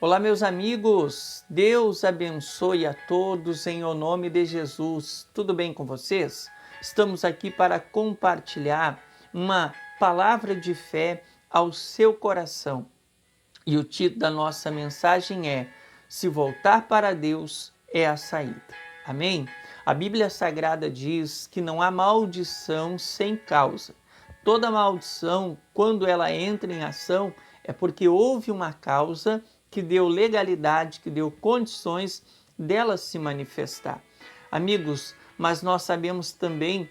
Olá, meus amigos, Deus abençoe a todos em o nome de Jesus. Tudo bem com vocês? Estamos aqui para compartilhar uma palavra de fé ao seu coração. E o título da nossa mensagem é: Se voltar para Deus é a saída. Amém? A Bíblia Sagrada diz que não há maldição sem causa. Toda maldição, quando ela entra em ação, é porque houve uma causa que deu legalidade, que deu condições dela se manifestar. Amigos, mas nós sabemos também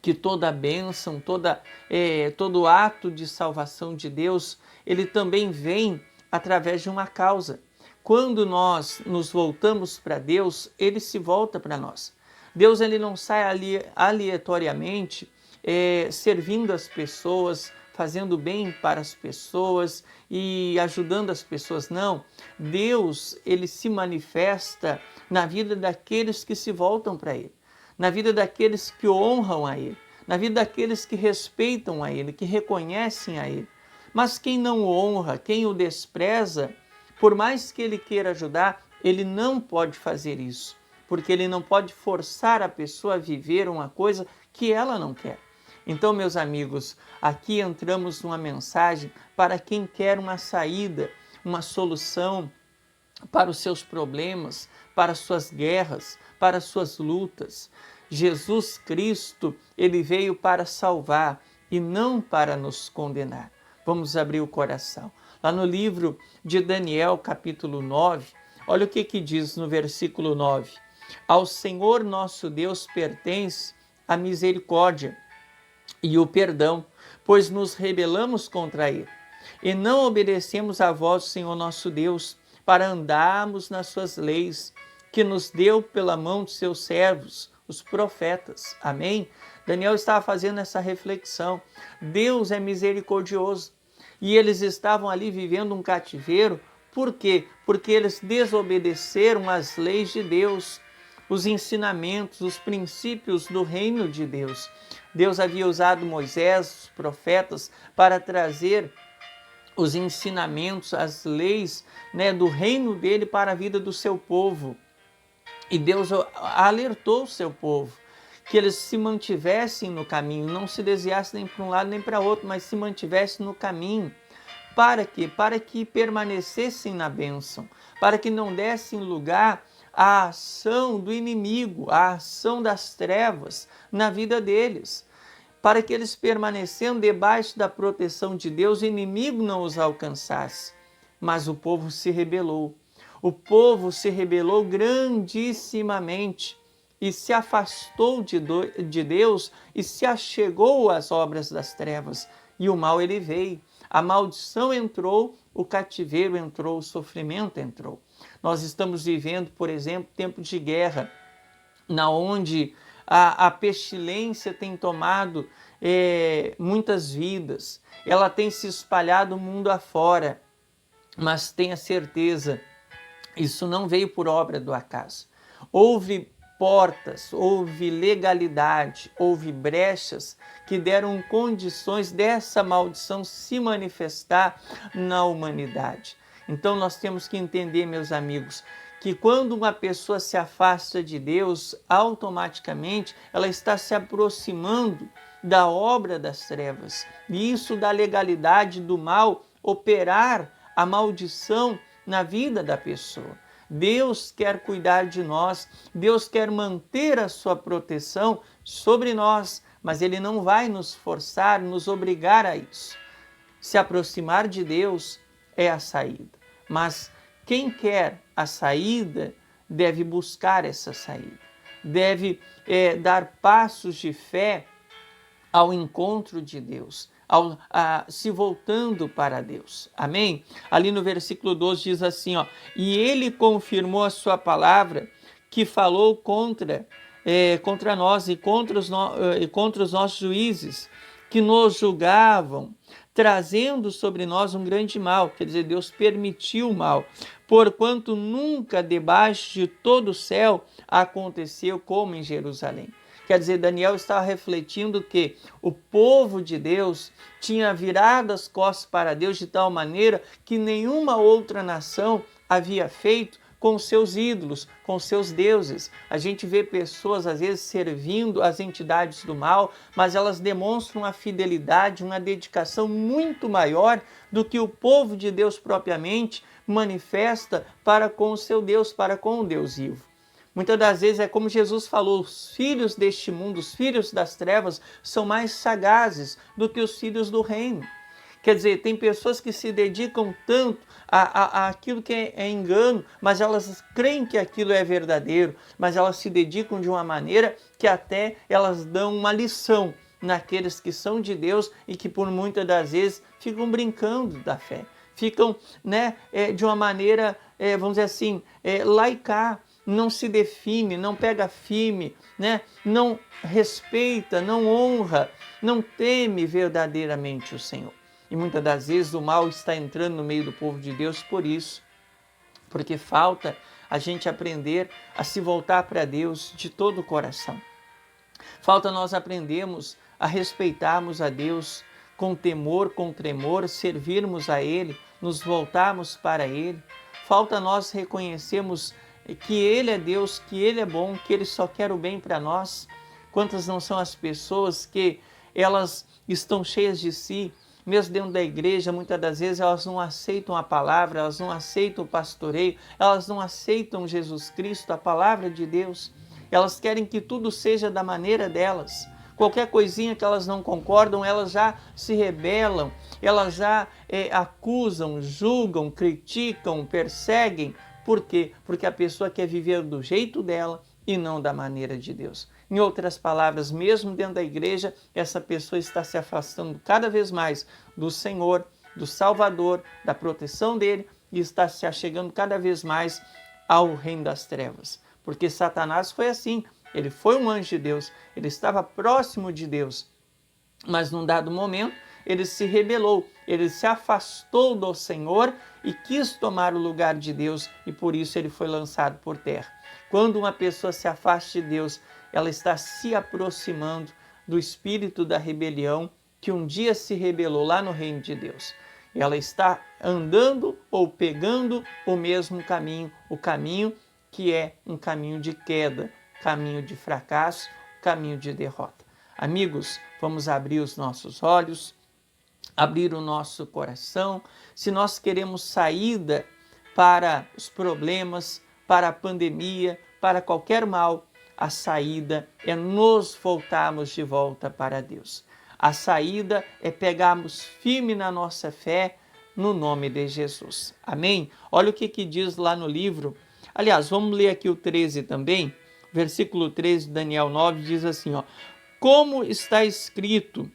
que toda bênção, todo ato de salvação de Deus, ele também vem através de uma causa. Quando nós nos voltamos para Deus, ele se volta para nós. Deus ele não sai aleatoriamente servindo as pessoas, fazendo bem para as pessoas e ajudando as pessoas. Não, Deus ele se manifesta na vida daqueles que se voltam para Ele, na vida daqueles que honram a Ele, na vida daqueles que respeitam a Ele, que reconhecem a Ele. Mas quem não o honra, quem o despreza, por mais que ele queira ajudar, ele não pode fazer isso, porque ele não pode forçar a pessoa a viver uma coisa que ela não quer. Então, meus amigos, aqui entramos numa mensagem para quem quer uma saída, uma solução para os seus problemas, para as suas guerras, para as suas lutas. Jesus Cristo, ele veio para salvar e não para nos condenar. Vamos abrir o coração. Lá no livro de Daniel, capítulo 9, olha o que diz no versículo 9. Ao Senhor nosso Deus pertence a misericórdia e o perdão, pois nos rebelamos contra ele e não obedecemos à voz do Senhor nosso Deus para andarmos nas suas leis, que nos deu pela mão de seus servos, os profetas. Amém? Daniel estava fazendo essa reflexão. Deus é misericordioso e eles estavam ali vivendo um cativeiro. Por quê? Porque eles desobedeceram às leis de Deus, os ensinamentos, os princípios do reino de Deus. Deus havia usado Moisés, os profetas, para trazer os ensinamentos, as leis, do reino dele para a vida do seu povo. E Deus alertou o seu povo que eles se mantivessem no caminho, não se desviassem nem para um lado nem para outro, mas se mantivessem no caminho. Para quê? Para que permanecessem na bênção, para que não dessem lugar à ação do inimigo, à ação das trevas na vida deles. Para que eles permanecendo debaixo da proteção de Deus, o inimigo não os alcançasse. Mas o povo se rebelou. O povo se rebelou grandissimamente e se afastou de Deus e se achegou às obras das trevas. E o mal ele veio. A maldição entrou, o cativeiro entrou, o sofrimento entrou. Nós estamos vivendo, por exemplo, tempo de guerra, na onde a pestilência tem tomado muitas vidas, ela tem se espalhado o mundo afora, mas tenha certeza, isso não veio por obra do acaso. Houve portas, houve legalidade, houve brechas que deram condições dessa maldição se manifestar na humanidade. Então nós temos que entender, meus amigos, que quando uma pessoa se afasta de Deus, automaticamente ela está se aproximando da obra das trevas. E isso dá legalidade do mal operar a maldição na vida da pessoa. Deus quer cuidar de nós, Deus quer manter a sua proteção sobre nós, mas Ele não vai nos forçar, nos obrigar a isso. Se aproximar de Deus é a saída, mas quem quer a saída deve buscar essa saída, deve dar passos de fé ao encontro de Deus, se voltando para Deus. Amém? Ali no versículo 12 diz assim, e ele confirmou a sua palavra que falou contra nós e contra os nossos juízes que nos julgavam, trazendo sobre nós um grande mal. Quer dizer, Deus permitiu o mal, porquanto nunca debaixo de todo o céu aconteceu como em Jerusalém. Quer dizer, Daniel estava refletindo que o povo de Deus tinha virado as costas para Deus de tal maneira que nenhuma outra nação havia feito com seus ídolos, com seus deuses. A gente vê pessoas, às vezes, servindo as entidades do mal, mas elas demonstram uma fidelidade, uma dedicação muito maior do que o povo de Deus propriamente manifesta para com o seu Deus, para com o Deus vivo. Muitas das vezes é como Jesus falou, os filhos deste mundo, os filhos das trevas, são mais sagazes do que os filhos do reino. Quer dizer, tem pessoas que se dedicam tanto a aquilo que é engano, mas elas creem que aquilo é verdadeiro, mas elas se dedicam de uma maneira que até elas dão uma lição naqueles que são de Deus e que por muitas das vezes ficam brincando da fé. Ficam de uma maneira, vamos dizer assim, laicar. Não se define, não pega firme, não respeita, não honra, não teme verdadeiramente o Senhor. E muitas das vezes o mal está entrando no meio do povo de Deus por isso, porque falta a gente aprender a se voltar para Deus de todo o coração. Falta nós aprendermos a respeitarmos a Deus com temor, com tremor, servirmos a Ele, nos voltarmos para Ele. Falta nós reconhecermos que Ele é Deus, que Ele é bom, que Ele só quer o bem para nós. Quantas não são as pessoas que elas estão cheias de si, mesmo dentro da igreja, muitas das vezes elas não aceitam a palavra, elas não aceitam o pastoreio, elas não aceitam Jesus Cristo, a palavra de Deus. Elas querem que tudo seja da maneira delas. Qualquer coisinha que elas não concordam, elas já se rebelam, elas já acusam, julgam, criticam, perseguem. Por quê? Porque a pessoa quer viver do jeito dela e não da maneira de Deus. Em outras palavras, mesmo dentro da igreja, essa pessoa está se afastando cada vez mais do Senhor, do Salvador, da proteção dele e está se achegando cada vez mais ao reino das trevas. Porque Satanás foi assim, ele foi um anjo de Deus, ele estava próximo de Deus, mas num dado momento ele se rebelou, ele se afastou do Senhor e quis tomar o lugar de Deus e por isso ele foi lançado por terra. Quando uma pessoa se afasta de Deus, ela está se aproximando do espírito da rebelião que um dia se rebelou lá no reino de Deus. Ela está andando ou pegando o mesmo caminho, o caminho que é um caminho de queda, caminho de fracasso, caminho de derrota. Amigos, vamos abrir os nossos olhos, abrir o nosso coração. Se nós queremos saída para os problemas, para a pandemia, para qualquer mal, a saída é nos voltarmos de volta para Deus. A saída é pegarmos firme na nossa fé no nome de Jesus. Amém? Olha o que diz lá no livro. Aliás, vamos ler aqui o 13 também. Versículo 13 de Daniel 9 diz assim, como está escrito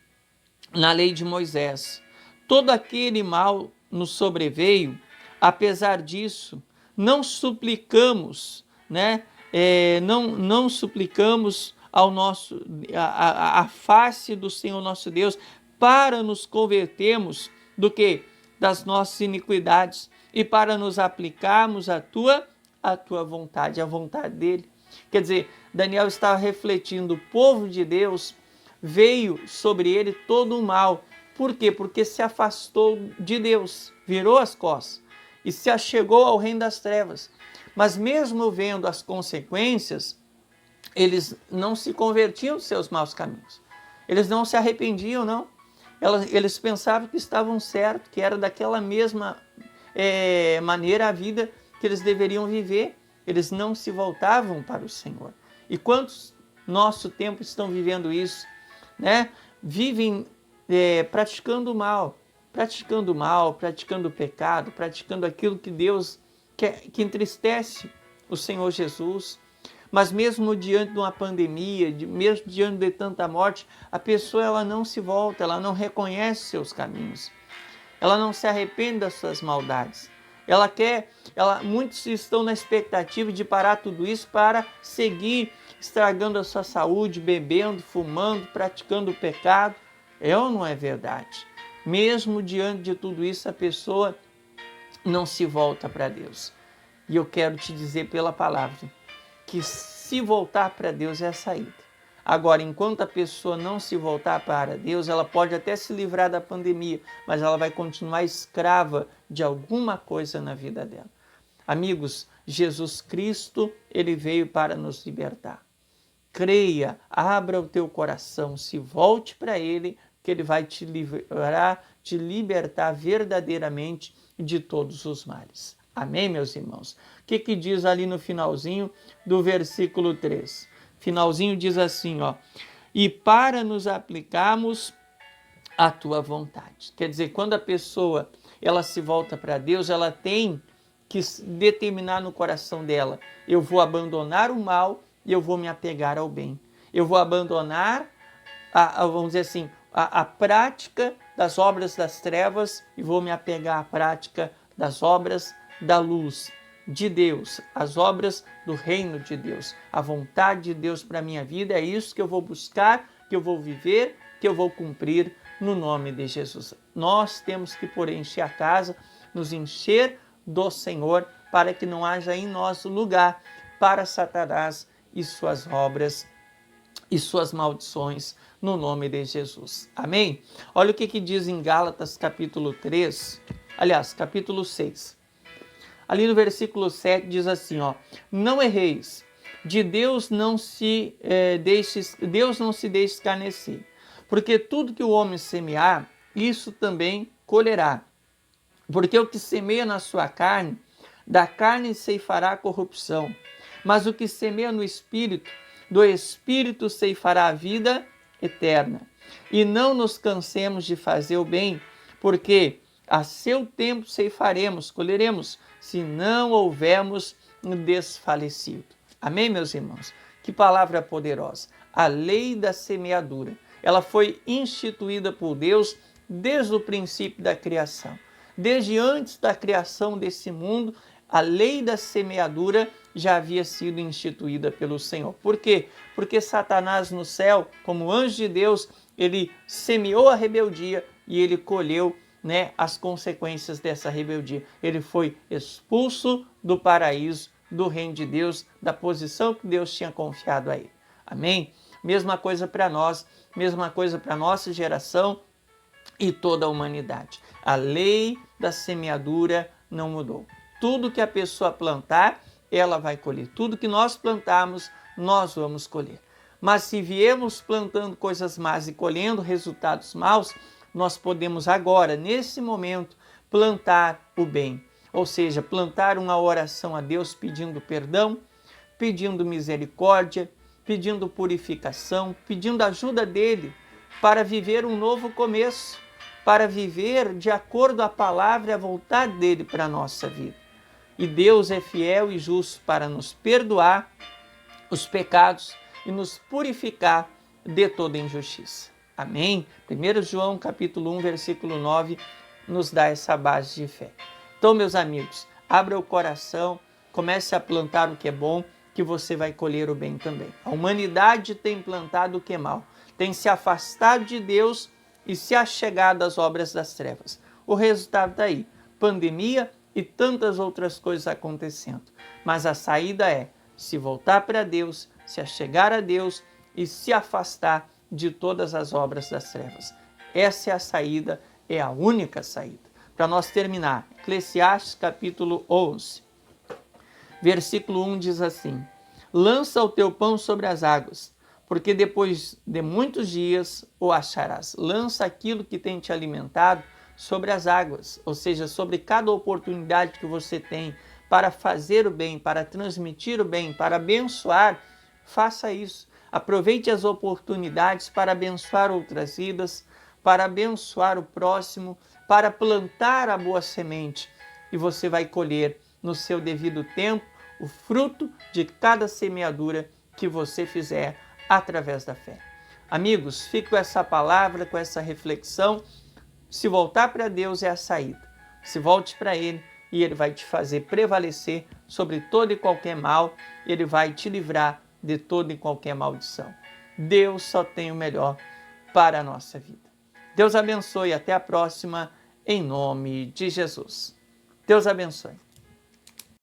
na lei de Moisés, todo aquele mal nos sobreveio, apesar disso, não suplicamos, não suplicamos ao nosso a face do Senhor nosso Deus para nos convertermos do que das nossas iniquidades e para nos aplicarmos a tua vontade, a vontade dele. Quer dizer, Daniel estava refletindo, o povo de Deus veio sobre ele todo o mal. Por quê? Porque se afastou de Deus, virou as costas e se achegou ao reino das trevas. Mas mesmo vendo as consequências, eles não se convertiam dos seus maus caminhos. Eles não se arrependiam, não. Eles pensavam que estavam certos, que era daquela mesma maneira a vida que eles deveriam viver. Eles não se voltavam para o Senhor. E quantos nosso tempo estão vivendo isso? Vivem praticando mal, praticando o pecado, praticando aquilo que Deus quer, que entristece o Senhor Jesus. Mas mesmo diante de uma pandemia, mesmo diante de tanta morte, a pessoa ela não se volta, ela não reconhece seus caminhos, ela não se arrepende das suas maldades. Muitos estão na expectativa de parar tudo isso para seguir estragando a sua saúde, bebendo, fumando, praticando o pecado. É ou não é verdade? Mesmo diante de tudo isso, a pessoa não se volta para Deus. E eu quero te dizer pela palavra que se voltar para Deus é a saída. Agora, enquanto a pessoa não se voltar para Deus, ela pode até se livrar da pandemia, mas ela vai continuar escrava de alguma coisa na vida dela. Amigos, Jesus Cristo, ele veio para nos libertar. Creia, abra o teu coração, se volte para ele, que ele vai te livrar, te libertar verdadeiramente de todos os males. Amém, meus irmãos? O que diz ali no finalzinho do versículo 3? Finalzinho diz assim, ó: e para nos aplicarmos a tua vontade. Quer dizer, quando a pessoa ela se volta para Deus, ela tem que determinar no coração dela: eu vou abandonar o mal e eu vou me apegar ao bem. Eu vou abandonar, vamos dizer assim, a prática das obras das trevas e vou me apegar à prática das obras da luz de Deus, as obras do reino de Deus, a vontade de Deus para a minha vida. É isso que eu vou buscar, que eu vou viver, que eu vou cumprir no nome de Jesus. Nós temos que, porém, encher a casa, nos encher do Senhor, para que não haja em nós lugar para Satanás e suas obras e suas maldições, no nome de Jesus. Amém? Olha o que diz em Gálatas capítulo 3, aliás, capítulo 6. Ali no versículo 7 diz assim, ó: não erreis, de Deus não se deixe escarnecer, porque tudo que o homem semear, isso também colherá. Porque o que semeia na sua carne, da carne ceifará corrupção, mas o que semeia no Espírito, do Espírito ceifará a vida eterna. E não nos cansemos de fazer o bem, porque a seu tempo ceifaremos, colheremos, se não houvermos desfalecido. Amém, meus irmãos? Que palavra poderosa! A lei da semeadura, ela foi instituída por Deus desde o princípio da criação. Desde antes da criação desse mundo, a lei da semeadura já havia sido instituída pelo Senhor. Por quê? Porque Satanás no céu, como anjo de Deus, ele semeou a rebeldia e ele colheu, as consequências dessa rebeldia. Ele foi expulso do paraíso, do reino de Deus, da posição que Deus tinha confiado a ele. Amém? Mesma coisa para nós, mesma coisa para a nossa geração e toda a humanidade. A lei da semeadura não mudou. Tudo que a pessoa plantar, ela vai colher. Tudo que nós plantarmos, nós vamos colher. Mas se viemos plantando coisas más e colhendo resultados maus, nós podemos agora, nesse momento, plantar o bem. Ou seja, plantar uma oração a Deus pedindo perdão, pedindo misericórdia, pedindo purificação, pedindo ajuda dele para viver um novo começo, para viver de acordo à palavra e à vontade dele para a nossa vida. E Deus é fiel e justo para nos perdoar os pecados e nos purificar de toda injustiça. Amém? 1 João capítulo 1, versículo 9, nos dá essa base de fé. Então, meus amigos, abra o coração, comece a plantar o que é bom, que você vai colher o bem também. A humanidade tem plantado o que é mal, tem se afastado de Deus e se achegado às obras das trevas. O resultado está aí, pandemia e tantas outras coisas acontecendo. Mas a saída é se voltar para Deus, se achegar a Deus e se afastar de todas as obras das trevas. Essa é a saída, é a única saída. Para nós terminar, Eclesiastes capítulo 11, versículo 1 diz assim: lança o teu pão sobre as águas, porque depois de muitos dias o acharás. Lança aquilo que tem te alimentado sobre as águas, ou seja, sobre cada oportunidade que você tem para fazer o bem, para transmitir o bem, para abençoar, faça isso. Aproveite as oportunidades para abençoar outras vidas, para abençoar o próximo, para plantar a boa semente, e você vai colher no seu devido tempo o fruto de cada semeadura que você fizer através da fé. Amigos, fique com essa palavra, com essa reflexão. Se voltar para Deus é a saída. Se volte para Ele e Ele vai te fazer prevalecer sobre todo e qualquer mal. Ele vai te livrar de toda e qualquer maldição. Deus só tem o melhor para a nossa vida. Deus abençoe. Até a próxima, em nome de Jesus. Deus abençoe.